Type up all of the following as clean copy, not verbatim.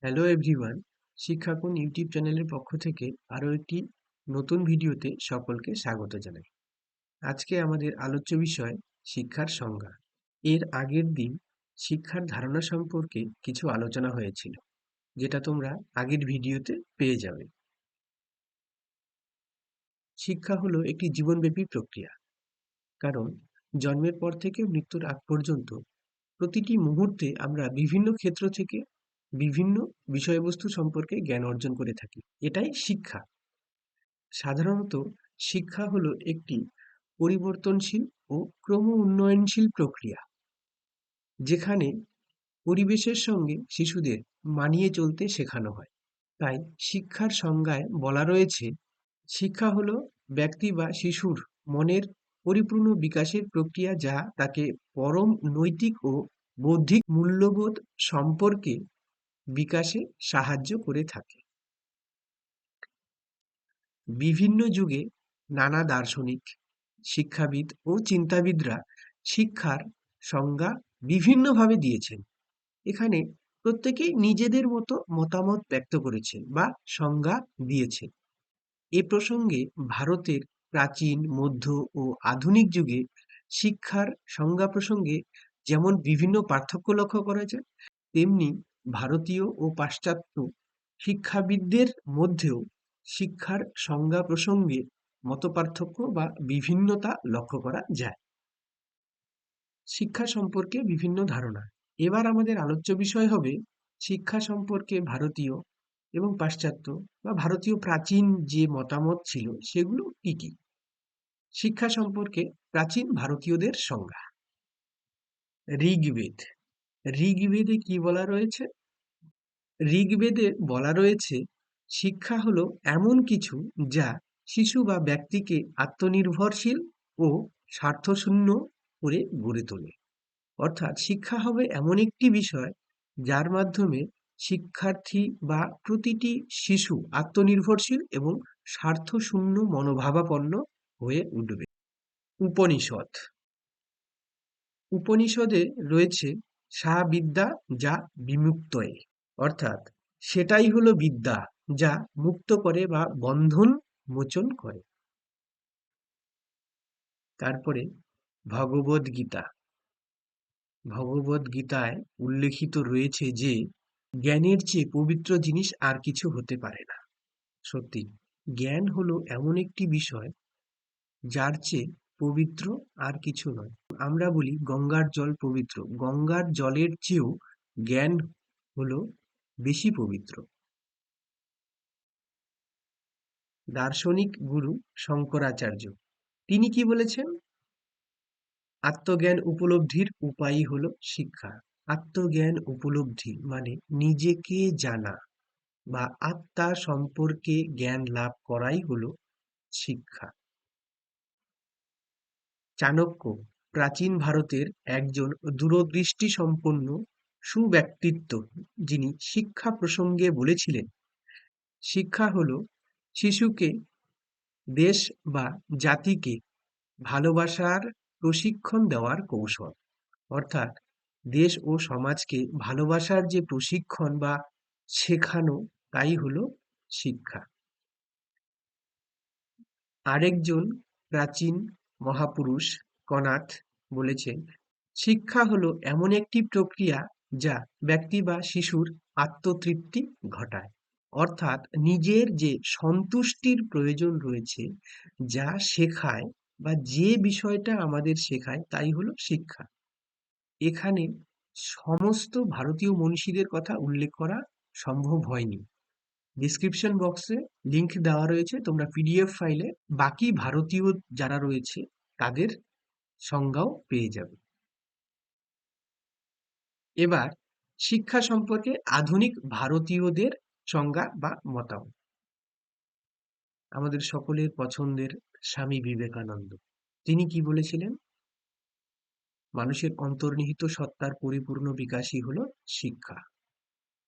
Hello everyone, শিক্ষাকুন YouTube চ্যানেলের পক্ষ থেকে আরও একটি নতুন ভিডিওতে সকলকে স্বাগত জানাই। আজকে আমাদের আলোচ্য বিষয় শিক্ষার সংজ্ঞা। এর আগের দিন শিক্ষার ধারণা সম্পর্কে কিছু আলোচনা হয়েছিল, যেটা তোমরা আগের ভিডিওতে পেয়ে যাবে। শিক্ষা হলো একটি জীবনব্যাপী প্রক্রিয়া, কারণ জন্মের পর থেকে মৃত্যুর আগ পর্যন্ত প্রতিটি মুহূর্তে আমরা বিভিন্ন ক্ষেত্র থেকে বিভিন্ন বিষয়বস্তু সম্পর্কে জ্ঞান অর্জন করে থাকি। এটাই শিক্ষা। সাধারণত শিক্ষা হলো একটি পরিবর্তনশীল ও ক্রম উন্নয়নশীল প্রক্রিয়া, যেখানে পরিবেশের সঙ্গে শিশুদের মানিয়ে চলতে শেখানো হয়। তাই শিক্ষার সংজ্ঞায় বলা রয়েছে, শিক্ষা হলো ব্যক্তি বা শিশুর মনের পরিপূর্ণ বিকাশের প্রক্রিয়া, যা তাকে পরম নৈতিক ও বৌদ্ধিক মূল্যবোধ সম্পর্কে বিকাশে সাহায্য করে থাকে। বিভিন্ন যুগে নানা দার্শনিক, শিক্ষাবিদ ও চিন্তাবিদরা শিক্ষার সংজ্ঞা বিভিন্নভাবে দিয়েছেন। এখানে প্রত্যেকেই নিজেদের মতো মতামত ব্যক্ত করেছেন বা সংজ্ঞা দিয়েছেন। এ প্রসঙ্গে ভারতের প্রাচীন, মধ্য ও আধুনিক যুগে শিক্ষার সংজ্ঞা প্রসঙ্গে যেমন বিভিন্ন পার্থক্য লক্ষ্য করা যায়, তেমনি ভারতীয় ও পাশ্চাত্য শিক্ষাবিদদের মধ্যেও শিক্ষার সংজ্ঞা প্রসঙ্গে মতপার্থক্য বা বিভিন্নতা লক্ষ্য করা যায়। শিক্ষা সম্পর্কে বিভিন্ন ধারণা। এবার আমাদের আলোচ্য বিষয় হবে শিক্ষা সম্পর্কে ভারতীয় এবং পাশ্চাত্য বা ভারতীয় প্রাচীন যে মতামত ছিল সেগুলো কি কি। শিক্ষা সম্পর্কে প্রাচীন ভারতীয়দের সংজ্ঞা। ঋগ্বেদ। ঋগ্বেদে কি বলা রয়েছে? ঋগ্বেদে বলা রয়েছে, শিক্ষা হলো এমন কিছু যা শিশু বা ব্যক্তিকে আত্মনির্ভরশীল ও স্বার্থশূন্য করে গড়ে তোলে। অর্থাৎ শিক্ষা হবে এমন একটি বিষয় যার মাধ্যমে শিক্ষার্থী বা প্রতিটি শিশু আত্মনির্ভরশীল এবং স্বার্থশূন্য মনোভাবাপন্ন হয়ে উঠবে। উপনিষদ। উপনিষদে রয়েছে সা বিদ্যা যা বিমুক্তয়ে, অর্থাৎ সেটাই হলো বিদ্যা যা মুক্ত করে বা বন্ধন মোচন করে। তারপরে ভগবদ গীতা। ভগবদ গীতায় উল্লেখিত রয়েছে যে জ্ঞানের চেয়ে পবিত্র জিনিস আর কিছু হতে পারে না। সত্যি, জ্ঞান হলো এমন একটি বিষয় যার চেয়ে পবিত্র আর কিছু নয়। আমরা বলি গঙ্গার জল পবিত্র, গঙ্গার জলের চেয়েও জ্ঞান হলো বেশি পবিত্র। দার্শনিক গুরু শঙ্করাচার্য, তিনি কি বলেছেন? আত্মজ্ঞান উপলব্ধির উপায়ই হলো শিক্ষা। আত্মজ্ঞান উপলব্ধি মানে নিজেকে জানা বা আত্মা সম্পর্কে জ্ঞান লাভ করাই হলো শিক্ষা। চাণক্য প্রাচীন ভারতের একজন দূরদৃষ্টি সম্পন্ন সুব্যক্তিত্ব, যিনি শিক্ষা প্রসঙ্গে বলেছিলেন, শিক্ষা হলো শিশুকে দেশ বা জাতিকে ভালোবাসার প্রশিক্ষণ দেওয়ার কৌশল। অর্থাৎ দেশ ও সমাজকে ভালোবাসার যে প্রশিক্ষণ বা শেখানো, তাই হলো শিক্ষা। আরেকজন প্রাচীন মহাপুরুষ কনাথ বলেছেন, শিক্ষা হলো এমন একটি প্রক্রিয়া যা ব্যক্তি বা শিশুর আত্মতৃপ্তি ঘটায়। অর্থাৎ নিজের যে সন্তুষ্টির প্রয়োজন রয়েছে, যা শেখায় বা যে বিষয়টা আমাদের শেখায়, তাই হলো শিক্ষা। এখানে সমস্ত ভারতীয় মনীষীদের কথা উল্লেখ করা সম্ভব হয়নি। ডেসক্রিপশন বক্সে লিংক দেওয়া রয়েছে, তোমরা পিডিএফ ফাইলে বাকি ভারতীয় যারা রয়েছে তাদের সংজ্ঞাও পেয়ে যাবে। এবার শিক্ষা সম্পর্কে আধুনিক ভারতীয়দের সংজ্ঞা বা মতামত। আমাদের সকলের পছন্দের স্বামী বিবেকানন্দ, তিনি কি বলেছিলেন? মানুষের অন্তর্নিহিত সত্তার পরিপূর্ণ বিকাশই হলো শিক্ষা।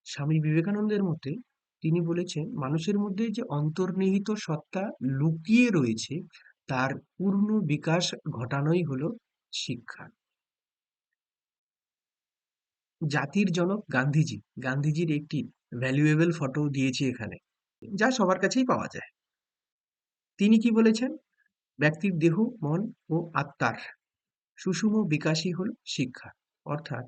স্বামী বিবেকানন্দের মতে তিনি বলেছেন, মানুষের মধ্যে যে অন্তর্নিহিত সত্তা লুকিয়ে রয়েছে তার পূর্ণ বিকাশ ঘটানোই হলো শিক্ষা। জাতির জনক গান্ধীজি, গান্ধীজির একটি ভ্যালুয়েবল ফটো দিয়েছি এখানে, যা সবার কাছেই পাওয়া যায়। তিনি কি বলেছেন? ব্যক্তির দেহ, মন ও আত্মার সুষম বিকাশই হলো শিক্ষা। অর্থাৎ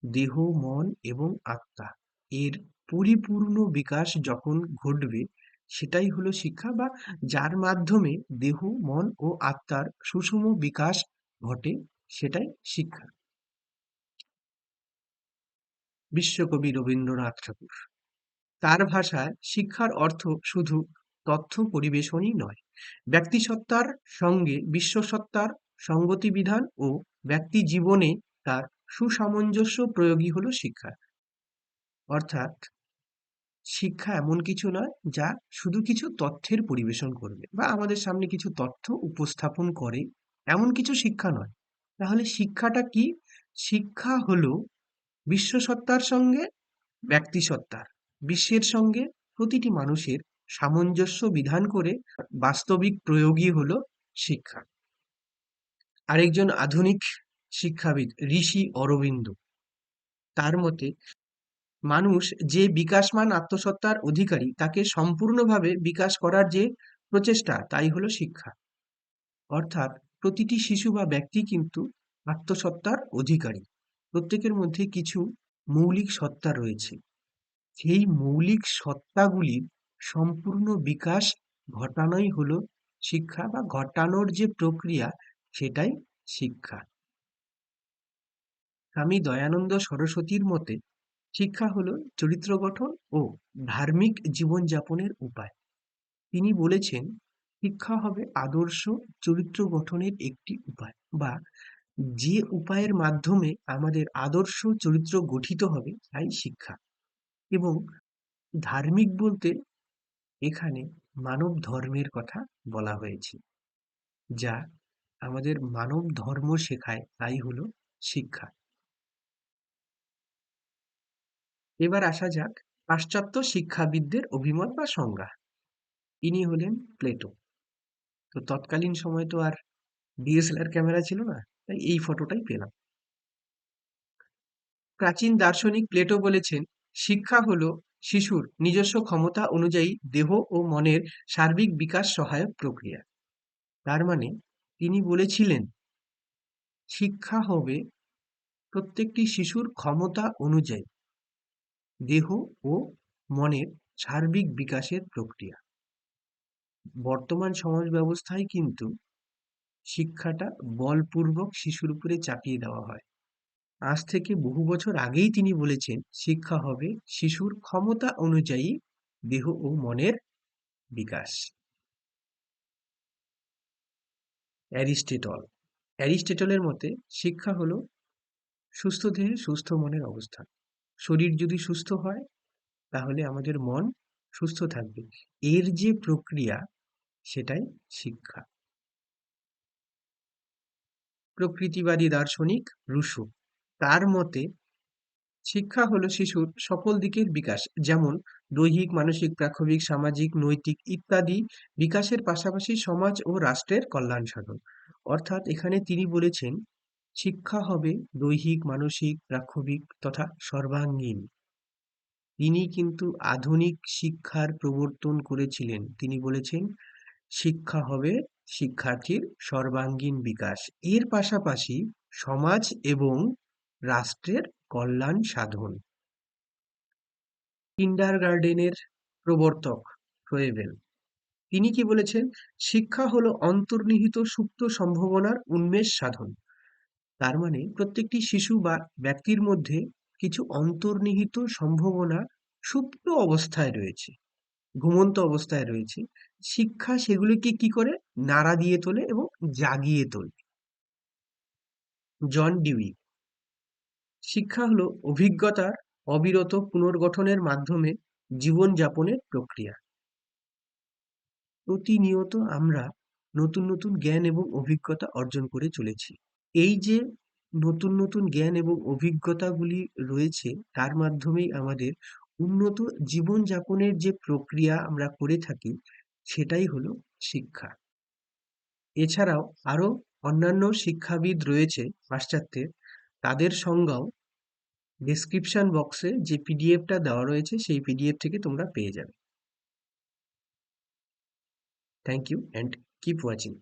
দেহ, মন এবং আত্মা এর পরিপূর্ণ বিকাশ যখন ঘটবে, সেটাই হলো শিক্ষা, বা যার মাধ্যমে দেহ, মন ও আত্মার সুষম বিকাশ ঘটে, সেটাই শিক্ষা। বিশ্বকবি রবীন্দ্রনাথ ঠাকুর, তার ভাষায় শিক্ষার অর্থ শুধু তথ্য পরিবেশনই নয়, ব্যক্তিসত্তার সঙ্গে বিশ্বসত্তার সঙ্গতি বিধান ও ব্যক্তি জীবনে তার সুসামঞ্জস্য প্রয়োগই হলো শিক্ষা। অর্থাৎ শিক্ষা এমন কিছু নয় যা শুধু কিছু তথ্যের পরিবেশন করবে বা আমাদের সামনে কিছু তথ্য উপস্থাপন করে, এমন কিছু শিক্ষা নয়। তাহলে শিক্ষাটা কি? শিক্ষা হলো বিশ্বসত্তার সঙ্গে ব্যক্তিসত্তার, বিশ্বের সঙ্গে প্রতিটি মানুষের সামঞ্জস্য বিধান করে বাস্তবিক প্রয়োগই হলো শিক্ষা। আরেকজন আধুনিক শিক্ষাবিদ ঋষি অরবিন্দ, তার মতে মানুষ যে বিকাশমান আত্মসত্তার অধিকারী, তাকে সম্পূর্ণভাবে বিকাশ করার যে প্রচেষ্টা, তাই হলো শিক্ষা। অর্থাৎ প্রতিটি শিশু বা ব্যক্তি কিন্তু আত্মসত্তার অধিকারী। প্রত্যেকের মধ্যে কিছু মৌলিক সত্তা রয়েছে, সেই মৌলিক সত্তাগুলির সম্পূর্ণ বিকাশ ঘটানোই হলো শিক্ষা, বা ঘটানোর যে প্রক্রিয়া, সেটাই শিক্ষা। স্বামী দয়ানন্দ সরস্বতীর মতে শিক্ষা হলো চরিত্র গঠন ও ধার্মিক জীবনযাপনের উপায়। তিনি বলেছেন, শিক্ষা হবে আদর্শ চরিত্র গঠনের একটি উপায়, বা যে উপায়ের মাধ্যমে আমাদের আদর্শ চরিত্র গঠিত হবে, তাই শিক্ষা। এবং ধার্মিক বলতে এখানে মানব ধর্মের কথা বলা হয়েছে, যা আমাদের মানব ধর্ম শেখায়, তাই হলো শিক্ষা। এবার আসা যাক পাশ্চাত্য শিক্ষাবিদদের অভিমত বা সংজ্ঞা। ইনি হলেন প্লেটো। তো তৎকালীন সময় তো আর ডিএসএলআর ক্যামেরা ছিল না, তাই এই ফটোটাই পেলাম। প্রাচীন দার্শনিক প্লেটো বলেছেন, শিক্ষা হলো শিশুর নিজস্ব ক্ষমতা অনুযায়ী দেহ ও মনের সার্বিক বিকাশ সহায়ক প্রক্রিয়া। তার মানে তিনি বলেছিলেন, শিক্ষা হবে প্রত্যেকটি শিশুর ক্ষমতা অনুযায়ী দেহ ও মনের সার্বিক বিকাশের প্রক্রিয়া। বর্তমান সমাজ ব্যবস্থায় কিন্তু শিক্ষাটা বলপূর্বক শিশুর উপরে চাপিয়ে দেওয়া হয়। আজ থেকে বহু বছর আগেই তিনি বলেছেন, শিক্ষা হবে শিশুর ক্ষমতা অনুযায়ী দেহ ও মনের বিকাশ। অ্যারিস্টটল, অ্যারিস্টটলের মতে শিক্ষা হলো সুস্থ দেহে সুস্থ মনের অবস্থান। শরীর যদি সুস্থ হয়, তাহলে আমাদের মন সুস্থ থাকবে। এর যে প্রক্রিয়া, সেটাই শিক্ষা। প্রকৃতিবাদী দার্শনিক রুশো, তার মতে শিক্ষা হলো শিশুর সকল দিকের বিকাশ, যেমন দৈহিক, মানসিক, প্রাক্ষবিক, সামাজিক, নৈতিক ইত্যাদি বিকাশের পাশাপাশি সমাজ ও রাষ্ট্রের কল্যাণ সাধন। অর্থাৎ এখানে তিনি বলেছেন, শিক্ষা হবে দৈহিক, মানসিক, প্রাক্ষবিক তথা সর্বাঙ্গীন। তিনি কিন্তু আধুনিক শিক্ষার প্রবর্তন করেছিলেন। তিনি বলেছেন, শিক্ষা হবে শিক্ষার্থীর সর্বাঙ্গীন বিকাশ, এর পাশাপাশি সমাজ এবং রাষ্ট্রের কল্যাণ সাধন। কিন্ডারগার্টেনের প্রবর্তক ফ্রয়েবেল, তিনি কি বলেছেন, শিক্ষা হলো অন্তর্নিহিত সুপ্ত সম্ভাবনার উন্মেষ সাধন। তার মানে প্রত্যেকটি শিশু বা ব্যক্তির মধ্যে কিছু অন্তর্নিহিত সম্ভাবনা সুপ্ত অবস্থায় রয়েছে, ঘুমন্ত অবস্থায় রয়েছে। শিক্ষা সেগুলিকে কি করে নাড়া দিয়ে তোলে এবং জাগিয়ে তোলে। জন ডিউই, শিক্ষা হলো অভিজ্ঞতার অবিরত পুনর্গঠনের মাধ্যমে জীবনযাপনের প্রক্রিয়া। প্রতিনিয়ত আমরা নতুন নতুন জ্ঞান এবং অভিজ্ঞতা অর্জন করে চলেছি। এই যে নতুন নতুন জ্ঞান এবং অভিজ্ঞতাগুলি রয়েছে, তার মাধ্যমেই আমাদের উন্নত জীবনযাপনের যে প্রক্রিয়া আমরা করে থাকি, সেটাই হলো শিক্ষা। এছাড়াও আরো অন্যান্য শিক্ষাবিদ রয়েছে পাশ্চাত্যের, তাদের সংজ্ঞাও ডেসক্রিপশন বক্সে যে পিডিএফটা দেওয়া রয়েছে সেই পিডিএফ থেকে তোমরা পেয়ে যাবে। Thank you and keep watching.